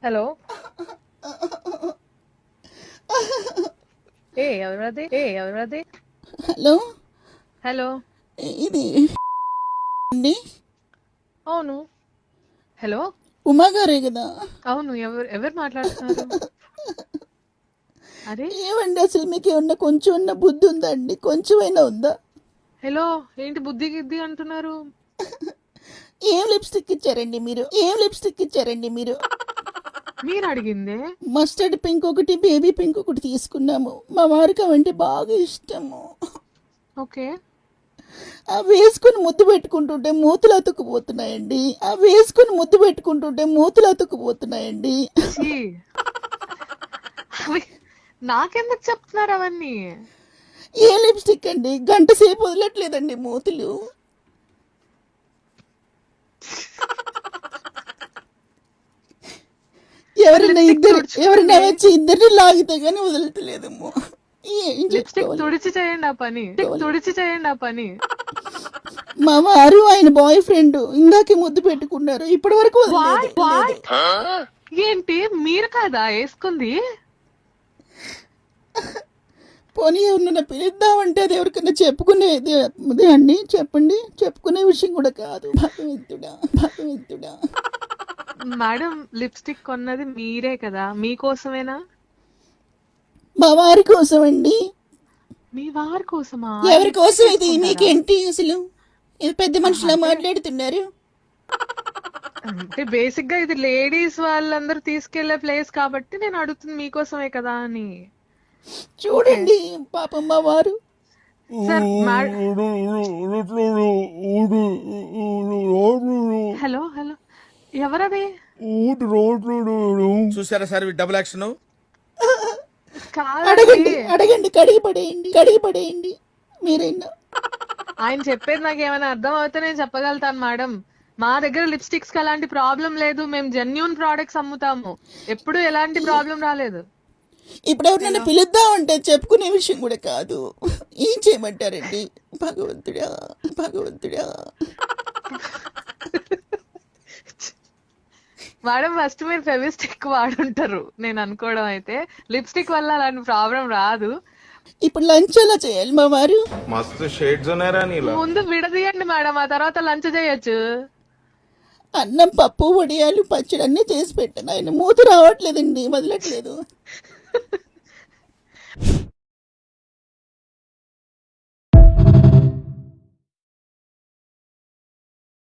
Hello. ఎవరది? Hello, hello. ఇది అండి అవును. హలో. ఉమా గారే కదా? అవును. ఎవరు మాట్లాడుతున్నారు? అరే, ఏమండి అసలు మీకు ఏమన్నా కొంచెం ఉన్న బుద్ధి ఉందా అండి? కొంచెమైనా ఉందా? హలో. ఏంటి బుద్ధి గిద్ది అంటున్నారు? ఏం లిప్స్టిక్ ఇచ్చారండి మీరు? ఏం లిప్స్టిక్ ఇచ్చారండి మీరు? మీరు అడిగిందే. మస్టర్డ్ పింక్ ఒకటి, బేబీ పింక్ ఒకటి తీసుకున్నాము. మా వారికి అవంటే బాగా ఇష్టము. ఓకే. అవి వేసుకుని ముద్దు పెట్టుకుంటుంటే మూతులు అతుక్కుపోతున్నాయండి. అవి వేసుకుని ముద్దు పెట్టుకుంటుంటే మూతులు అతుక్కుపోతున్నాయండి. ఛీ. అవి నాకెందుకు చెప్తున్నారు అవన్నీ? ఏ లిప్స్టిక్ అండి? గంట సేపు వదలట్లేదండి మూతులు. ఎవరైనా వచ్చి ఇద్దరిని లాగితే గానీ వదలట్లేదమ్మో. లిప్స్టిక్ తుడిచి చేయండి ఆ పని. మా వారు ఆయన బాయ్ ఫ్రెండ్ ఇందాకే ముద్దు పెట్టుకున్నారు, ఇప్పటి వరకు ఏంటి మీరు కదా వేసుకుంది? పోనీ ఎవరినైనా పిలుద్దామంటే అది ఎవరికైనా చెప్పుకునేది అదే అండి. చెప్పండి, చెప్పుకునే విషయం కూడా కాదు. భగవంతుడా. మేడం, లిప్స్టిక్ కొన్నది మీరే కదా, మీకోసమేనా? మా వారి కోసం అండి. మీ వారి కోసమా? ఎవరి కోసం ఇది? మీకేంటి అసలు? పెద్ద మనుషులా మాట్లాడుతున్నారు? అంటే బేసిక్ గా ఇది లేడీస్ వాళ్ళందరూ తీసుకెళ్లే ప్లేస్ కాబట్టి నేను అడుగుతుంది మీకోసమే కదా అని. చూడండి పాపం మా వారు. Sir, hello. ఎవరది? చూసారా సార్ డబుల్ యాక్షన్? అడగండి, కడిగి పడేయండి మీరైనా. ఆయన చెప్పేది నాకు ఏమైనా అర్థం అవుతే నేను చెప్పగలుగుతాను మేడం. మా దగ్గర లిప్స్టిక్స్ కి అలాంటి ప్రాబ్లం లేదు. మేము జెన్యూన్ ప్రోడక్ట్స్ అమ్ముతాము. ఎప్పుడు ఎలాంటి ప్రాబ్లం రాలేదు. ఇప్పుడు ఎవరినైనా పిలుద్దామంటే చెప్పుకునే విషయం కూడా కాదు. ఏం చేయమంటారండి? భగవంతుడా. మేడం, ఫస్ట్ మీరు ఫెవిస్టిక్ వాడుంటారు నేను అనుకోవడం. అయితే లిప్స్టిక్ వల్ల అలాంటి ప్రాబ్లం రాదు. ఇప్పుడు లంచ్ ఎలా చేయాలి మా వారు? మస్తు షేడ్స్ ఉన్నారా నీలో? ముందు విడదీయండి మేడం, ఆ తర్వాత లంచ్ చేయొచ్చు. అన్నం, పప్పు, వడియాలు, పచ్చడి అన్నీ చేసి పెట్టాను. ఆయన మూత రావట్లేదండి, వదలట్లేదు.